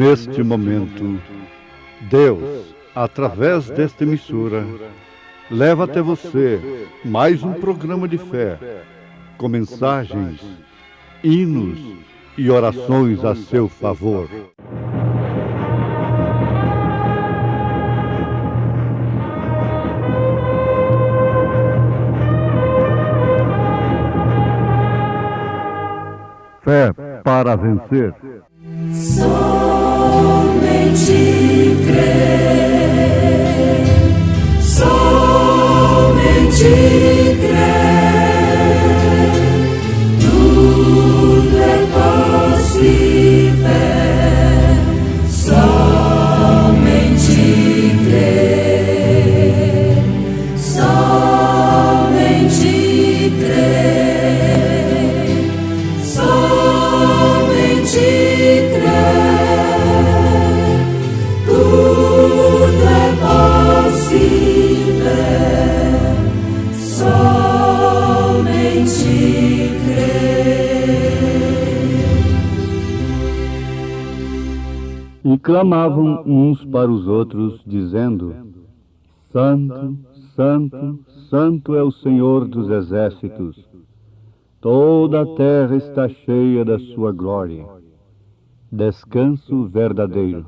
neste momento, Deus, através desta emissora, leva até você mais um programa de fé, com mensagens, hinos e orações a seu favor. Fé para vencer. Somente crer, somente crer, tudo é possível, somente crer, somente crer, somente crer, tudo é possível, somente crer. E clamavam uns para os outros, dizendo: Santo, Santo, Santo é o Senhor dos exércitos. Toda a terra está cheia da sua glória. Descanso verdadeiro.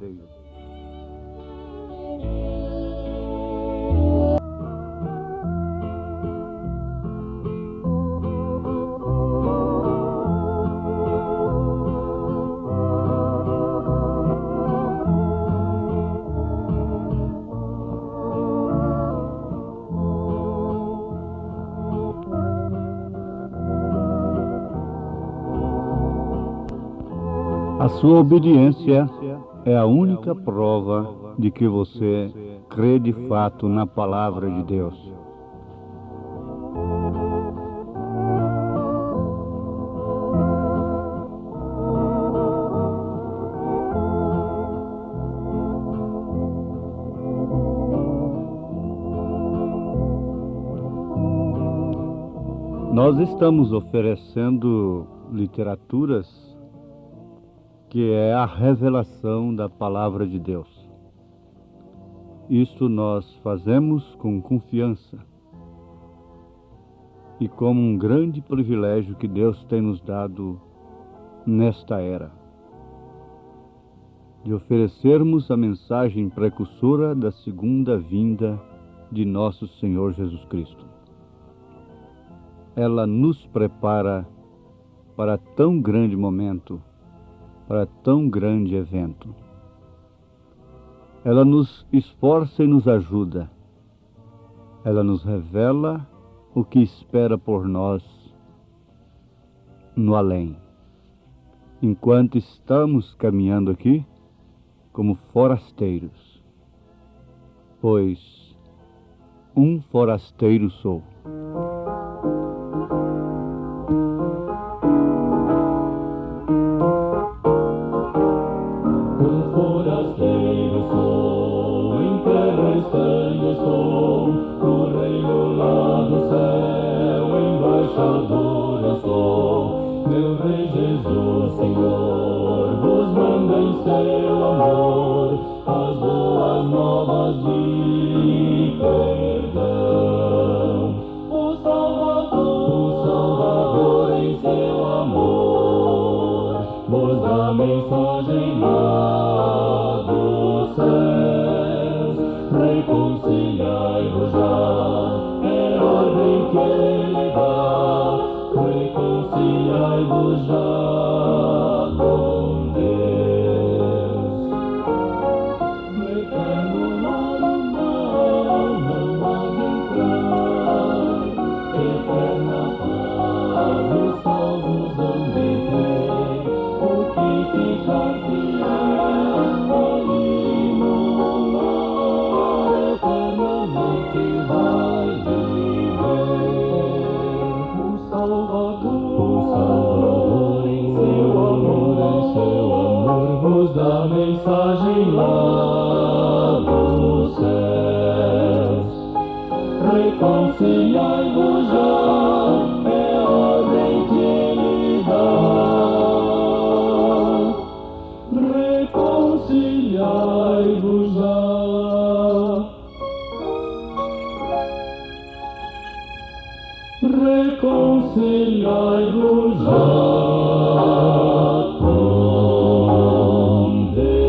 A sua obediência é a única prova de que você crê de fato na palavra de Deus. Nós estamos oferecendo literaturas que é a revelação da palavra de Deus. Isso nós fazemos com confiança e como um grande privilégio que Deus tem nos dado nesta era, de oferecermos a mensagem precursora da segunda vinda de nosso Senhor Jesus Cristo. Ela nos prepara para tão grande momento, para tão grande evento. Ela nos esforça e nos ajuda. Ela nos revela o que espera por nós no além. Enquanto estamos caminhando aqui como forasteiros, pois um forasteiro sou. Mensagem lá dos céus, reconciliai-vos já, é ordem que ele dá, reconciliai-vos já com Deus. No eterno lar não há de entrar, eterna paz os salvos hão de ter. Ficar fiel ali no lar, eternamente vai viver. O Salvador, em seu amor, vos dá mensagem lá dos céus. Reconciliai-vos já, é ordem que ele dá. reconciliai-vos já com Deus.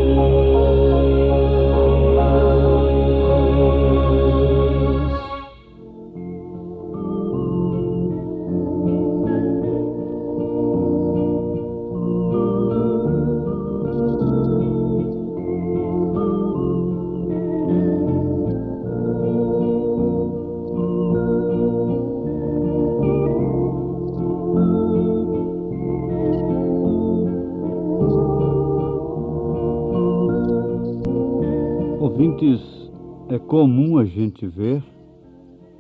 Ouvintes, é comum a gente ver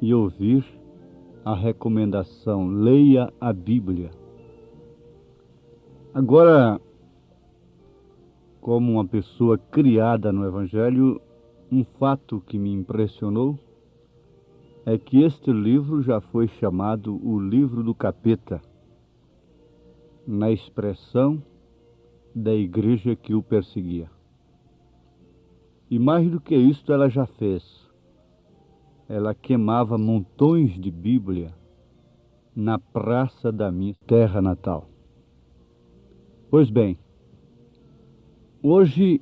e ouvir a recomendação: leia a Bíblia. Agora, como uma pessoa criada no Evangelho, um fato que me impressionou é que este livro já foi chamado o livro do capeta, na expressão da igreja que o perseguia. E mais do que isso ela já fez. Ela queimava montões de Bíblia na praça da minha terra natal. Pois bem, hoje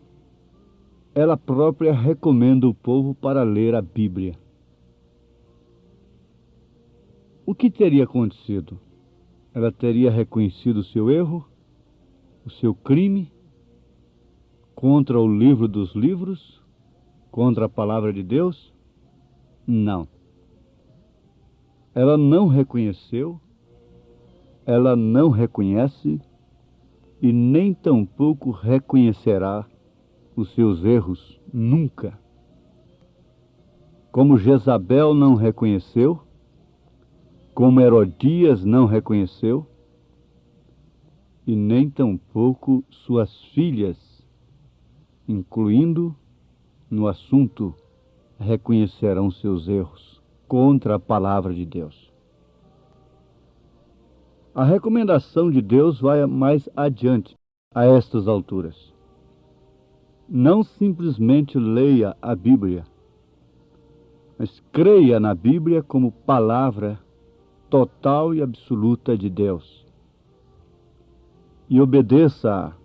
ela própria recomenda o povo para ler a Bíblia. O que teria acontecido? Ela teria reconhecido o seu erro, o seu crime, contra o livro dos livros, contra a palavra de Deus? Não. Ela não reconheceu, ela não reconhece e nem tampouco reconhecerá os seus erros nunca. Como Jezabel não reconheceu, como Herodias não reconheceu, e nem tampouco suas filhas, incluindo no assunto, reconhecerão seus erros contra a palavra de Deus. A recomendação de Deus vai mais adiante a estas alturas. Não simplesmente leia a Bíblia, mas creia na Bíblia como palavra total e absoluta de Deus. E obedeça-a.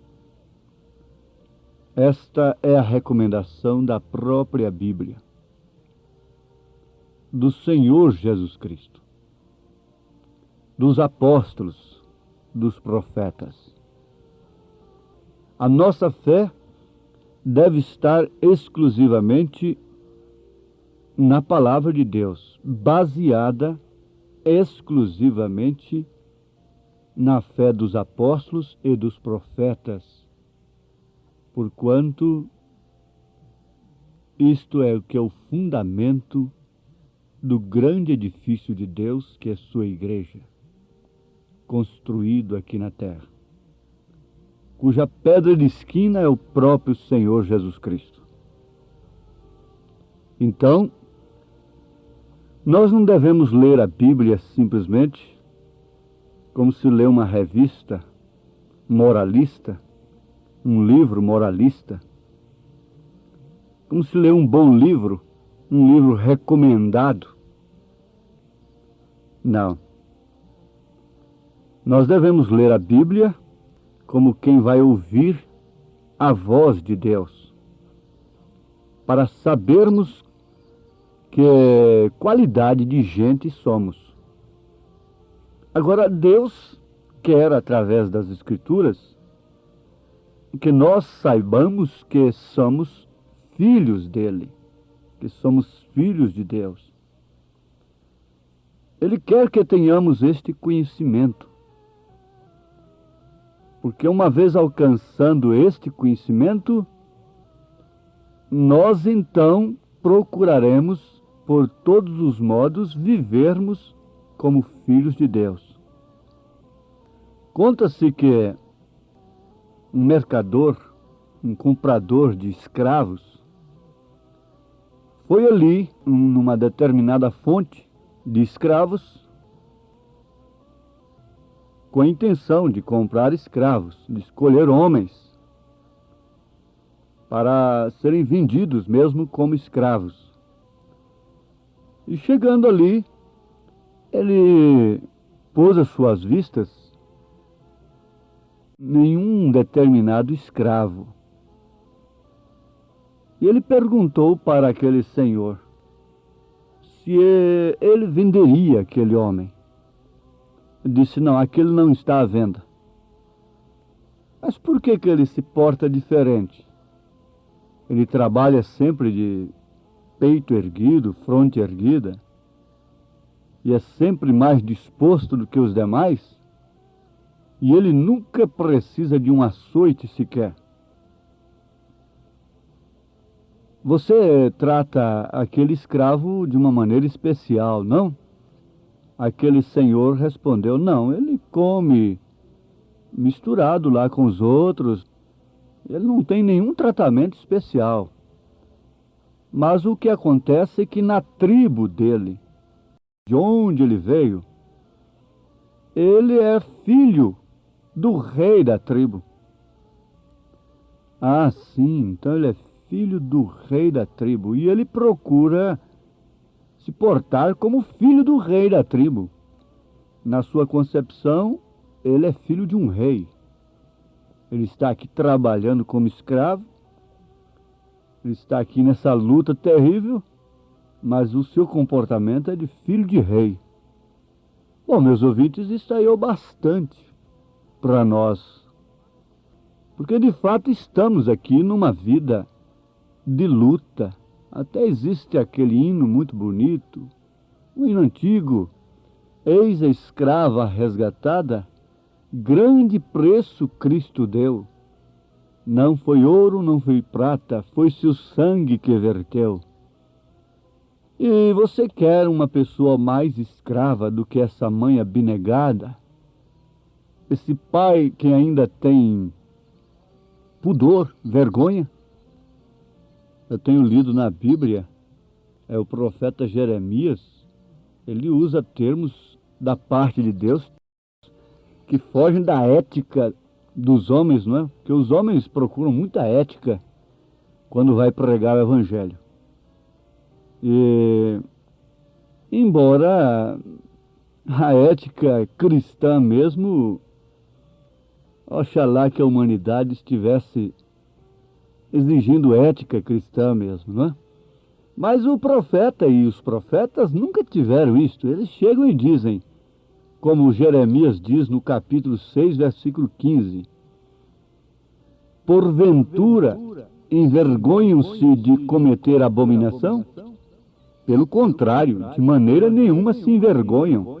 Esta é a recomendação da própria Bíblia, do Senhor Jesus Cristo, dos apóstolos, dos profetas. A nossa fé deve estar exclusivamente na palavra de Deus, baseada exclusivamente na fé dos apóstolos e dos profetas, porquanto isto é o que é o fundamento do grande edifício de Deus, que é sua igreja, construído aqui na terra, cuja pedra de esquina é o próprio Senhor Jesus Cristo. Então, nós não devemos ler a Bíblia simplesmente como se lê uma revista moralista, um livro moralista, como se lê um bom livro, um livro recomendado. Não. Nós devemos ler a Bíblia como quem vai ouvir a voz de Deus, para sabermos que qualidade de gente somos. Agora, Deus quer, através das Escrituras, que nós saibamos que somos filhos dele, que somos filhos de Deus. Ele quer que tenhamos este conhecimento, porque uma vez alcançando este conhecimento, nós então procuraremos, por todos os modos, vivermos como filhos de Deus. Conta-se que um mercador, um comprador de escravos, foi ali, numa determinada fonte de escravos, com a intenção de comprar escravos, de escolher homens, para serem vendidos mesmo como escravos. E chegando ali, ele pôs as suas vistas em um determinado escravo. E ele perguntou para aquele senhor se ele venderia aquele homem. Ele disse: não, aquele não está à venda. Mas por que ele se porta diferente? Ele trabalha sempre de peito erguido, fronte erguida, e é sempre mais disposto do que os demais, e ele nunca precisa de um açoite sequer. Você trata aquele escravo de uma maneira especial, não? Aquele senhor respondeu: não, ele come misturado lá com os outros, ele não tem nenhum tratamento especial. Mas o que acontece é que na tribo dele, de onde ele veio, ele é filho do rei da tribo. Ah, sim, então ele é filho do rei da tribo, e ele procura se portar como filho do rei da tribo. Na sua concepção, ele é filho de um rei. Ele está aqui trabalhando como escravo, ele está aqui nessa luta terrível, mas o seu comportamento é de filho de rei. Bom, meus ouvintes, isso aí é bastante para nós, porque de fato estamos aqui numa vida de luta. Até existe aquele hino muito bonito, um hino antigo: eis a escrava resgatada, grande preço Cristo deu. Não foi ouro, não foi prata, foi-se o sangue que verteu. E você quer uma pessoa mais escrava do que essa mãe abnegada? Esse pai que ainda tem pudor, vergonha? Eu tenho lido na Bíblia, o profeta Jeremias, ele usa termos da parte de Deus que fogem da ética dos homens, não é? Porque os homens procuram muita ética quando vai pregar o evangelho. E, embora a ética cristã mesmo, oxalá que a humanidade estivesse exigindo ética cristã mesmo, não é? Mas o profeta e os profetas nunca tiveram isto. Eles chegam e dizem, como Jeremias diz no capítulo 6, versículo 15: porventura envergonham-se de cometer abominação? Pelo contrário, de maneira nenhuma se envergonham,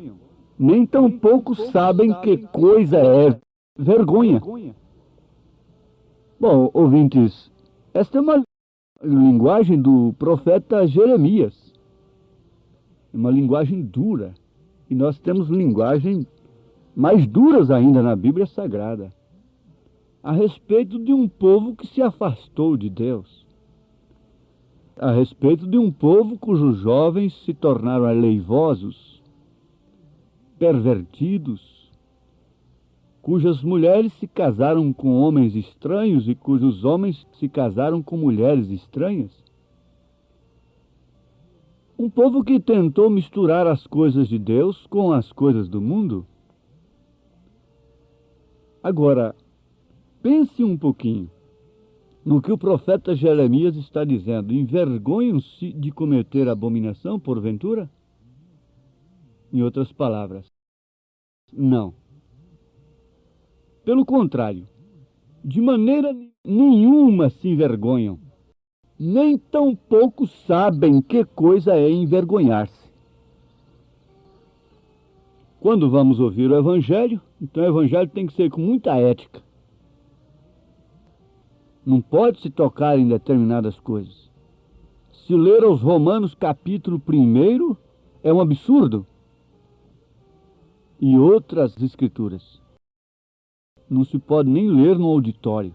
nem tampouco sabem que coisa é vergonha. Bom, ouvintes, esta é uma linguagem do profeta Jeremias, uma linguagem dura, e nós temos linguagens mais duras ainda na Bíblia Sagrada, a respeito de um povo que se afastou de Deus, a respeito de um povo cujos jovens se tornaram aleivosos, pervertidos, cujas mulheres se casaram com homens estranhos e cujos homens se casaram com mulheres estranhas. Um povo que tentou misturar as coisas de Deus com as coisas do mundo. Agora, pense um pouquinho no que o profeta Jeremias está dizendo. Envergonham-se de cometer abominação, porventura? Em outras palavras, não. Pelo contrário, de maneira nenhuma se envergonham, nem tampouco sabem que coisa é envergonhar-se. Quando vamos ouvir o Evangelho, então o Evangelho tem que ser com muita ética. Não pode se tocar em determinadas coisas. Se ler aos Romanos capítulo 1 é um absurdo. E outras escrituras não se pode nem ler no auditório.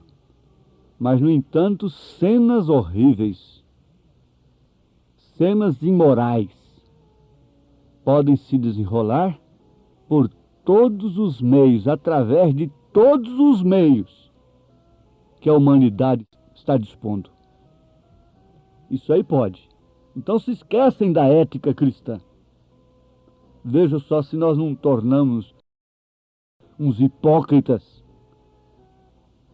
Mas, no entanto, cenas horríveis, cenas imorais, podem se desenrolar por todos os meios, através de todos os meios que a humanidade está dispondo. Isso aí pode. Então se esquecem da ética cristã. Veja só se nós não tornamos uns hipócritas,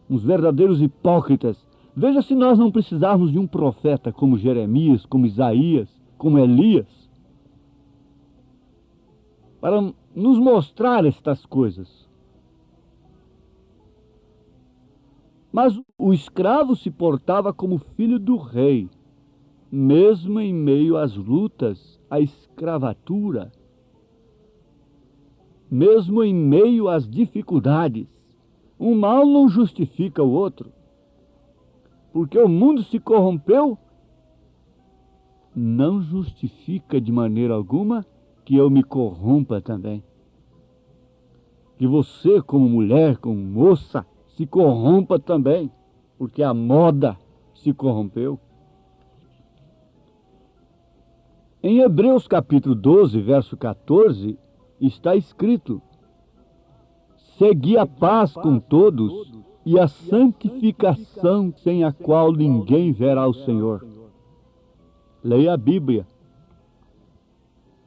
uns verdadeiros hipócritas. Veja se nós não precisarmos de um profeta como Jeremias, como Isaías, como Elias, para nos mostrar estas coisas. Mas o escravo se portava como filho do rei, mesmo em meio às lutas, à escravatura, mesmo em meio às dificuldades. Um mal não justifica o outro. Porque o mundo se corrompeu, não justifica de maneira alguma que eu me corrompa também. Que você, como mulher, como moça, se corrompa também, porque a moda se corrompeu. Em Hebreus capítulo 12, verso 14, está escrito: segui a paz com todos e a santificação, sem a qual ninguém verá o Senhor. Leia a Bíblia.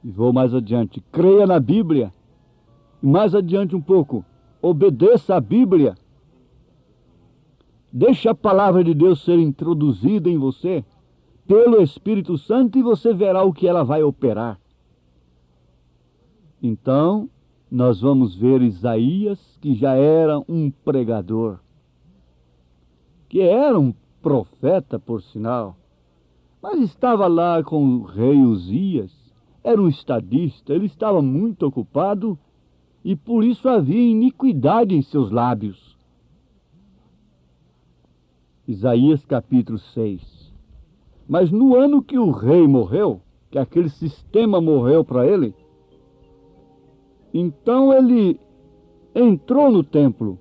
E vou mais adiante. Creia na Bíblia. E mais adiante um pouco. Obedeça a Bíblia. Deixe a palavra de Deus ser introduzida em você pelo Espírito Santo e você verá o que ela vai operar. Então, nós vamos ver Isaías, que já era um pregador, que era um profeta, por sinal, mas estava lá com o rei Uzias, era um estadista, ele estava muito ocupado e por isso havia iniquidade em seus lábios. Isaías capítulo 6. Mas no ano que o rei morreu, que aquele sistema morreu para ele, então ele entrou no templo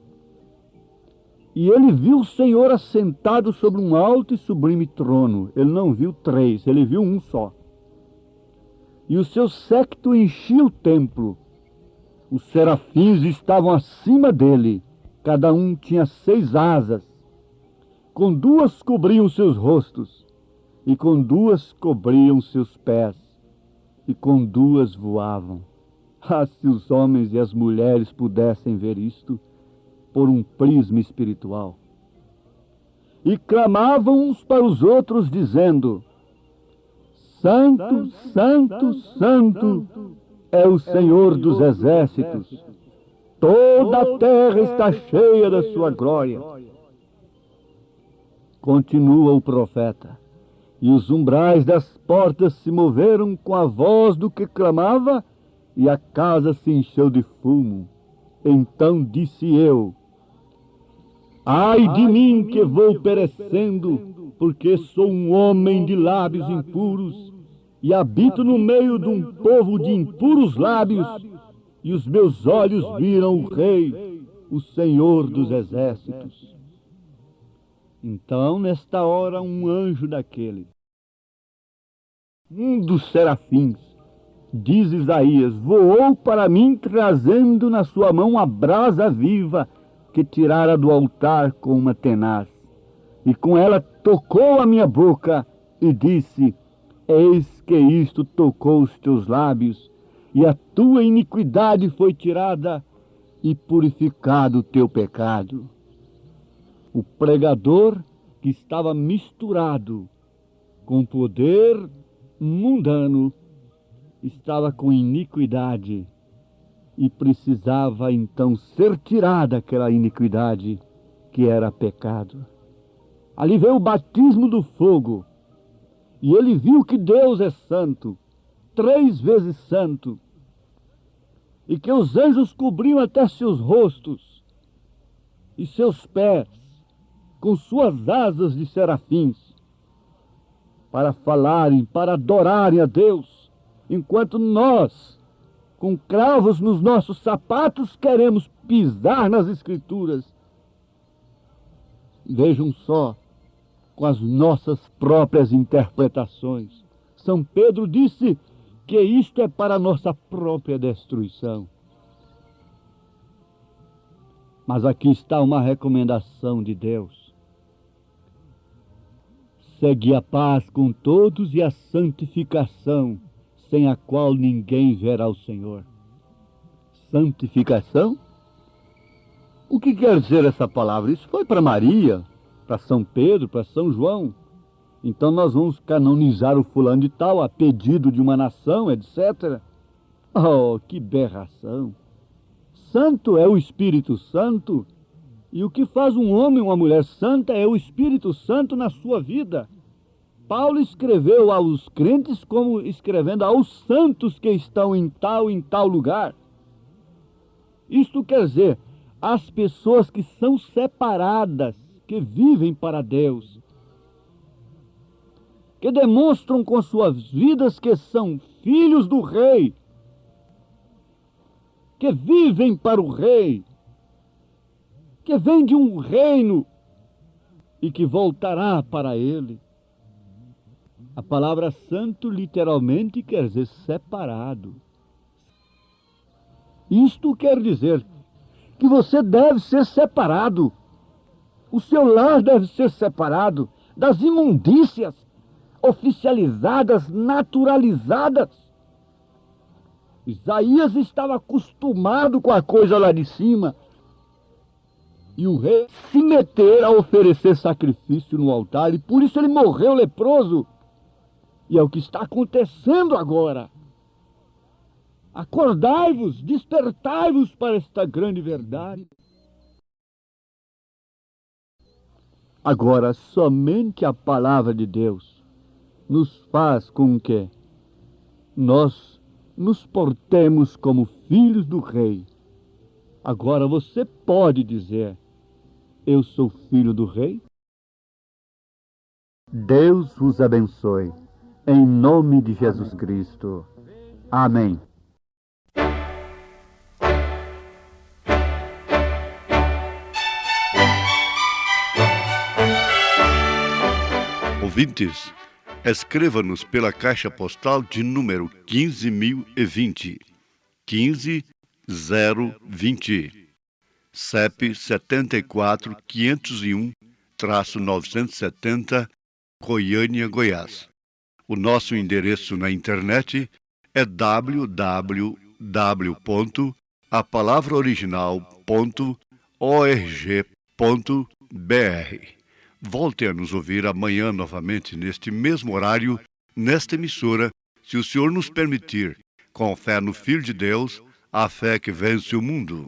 e ele viu o Senhor assentado sobre um alto e sublime trono. Ele não viu três, ele viu um só. E o seu séquito enchia o templo. Os serafins estavam acima dele, cada um tinha 6 asas. Com 2 cobriam seus rostos, e com 2 cobriam seus pés, e com 2 voavam. Ah, se os homens e as mulheres pudessem ver isto por um prisma espiritual. E clamavam uns para os outros, dizendo: Santo, Santo, Santo é o Senhor dos exércitos. Toda a terra está cheia da sua glória. Continua o profeta. E os umbrais das portas se moveram com a voz do que clamava, e a casa se encheu de fumo. Então disse eu: ai de mim que vou perecendo, porque sou um homem de lábios impuros, e habito no meio de um povo de impuros lábios, e os meus olhos viram o Rei, o Senhor dos exércitos. Então, nesta hora, um anjo daquele, um dos serafins, diz Isaías, voou para mim trazendo na sua mão a brasa viva que tirara do altar com uma tenaz. E com ela tocou a minha boca e disse: eis que isto tocou os teus lábios, e a tua iniquidade foi tirada e purificado o teu pecado. O pregador que estava misturado com poder mundano estava com iniquidade e precisava então ser tirada aquela iniquidade que era pecado. Ali veio o batismo do fogo e ele viu que Deus é santo, 3 vezes santo, e que os anjos cobriam até seus rostos e seus pés com suas asas de serafins, para falarem, para adorarem a Deus, enquanto nós, com cravos nos nossos sapatos, queremos pisar nas Escrituras. Vejam só, com as nossas próprias interpretações. São Pedro disse que isto é para a nossa própria destruição. Mas aqui está uma recomendação de Deus. Segue a paz com todos e a santificação, sem a qual ninguém verá o Senhor. Santificação? O que quer dizer essa palavra? Isso foi para Maria, para São Pedro, para São João. Então nós vamos canonizar o fulano de tal a pedido de uma nação, etc. Oh, que berração! Santo é o Espírito Santo, e o que faz um homem e uma mulher santa é o Espírito Santo na sua vida. Paulo escreveu aos crentes como escrevendo aos santos que estão em tal lugar. Isto quer dizer, as pessoas que são separadas, que vivem para Deus, que demonstram com suas vidas que são filhos do Rei, que vivem para o Rei, que vem de um reino e que voltará para ele. A palavra santo literalmente quer dizer separado. Isto quer dizer que você deve ser separado. O seu lar deve ser separado das imundícias oficializadas, naturalizadas. Isaías estava acostumado com a coisa lá de cima. E o rei se meter a oferecer sacrifício no altar, e por isso ele morreu leproso. E é o que está acontecendo agora. Acordai-vos, despertai-vos para esta grande verdade. Agora, somente a palavra de Deus nos faz com que nós nos portemos como filhos do Rei. Agora você pode dizer: eu sou filho do Rei? Deus vos abençoe. Em nome de Jesus Cristo. Amém. Ouvintes, escreva-nos pela caixa postal de número 15.020, 15020, CEP 74.501-970, Goiânia, Goiás. O nosso endereço na internet é www.apalavraoriginal.org.br. Volte a nos ouvir amanhã novamente neste mesmo horário, nesta emissora, se o Senhor nos permitir, com fé no Filho de Deus, a fé que vence o mundo.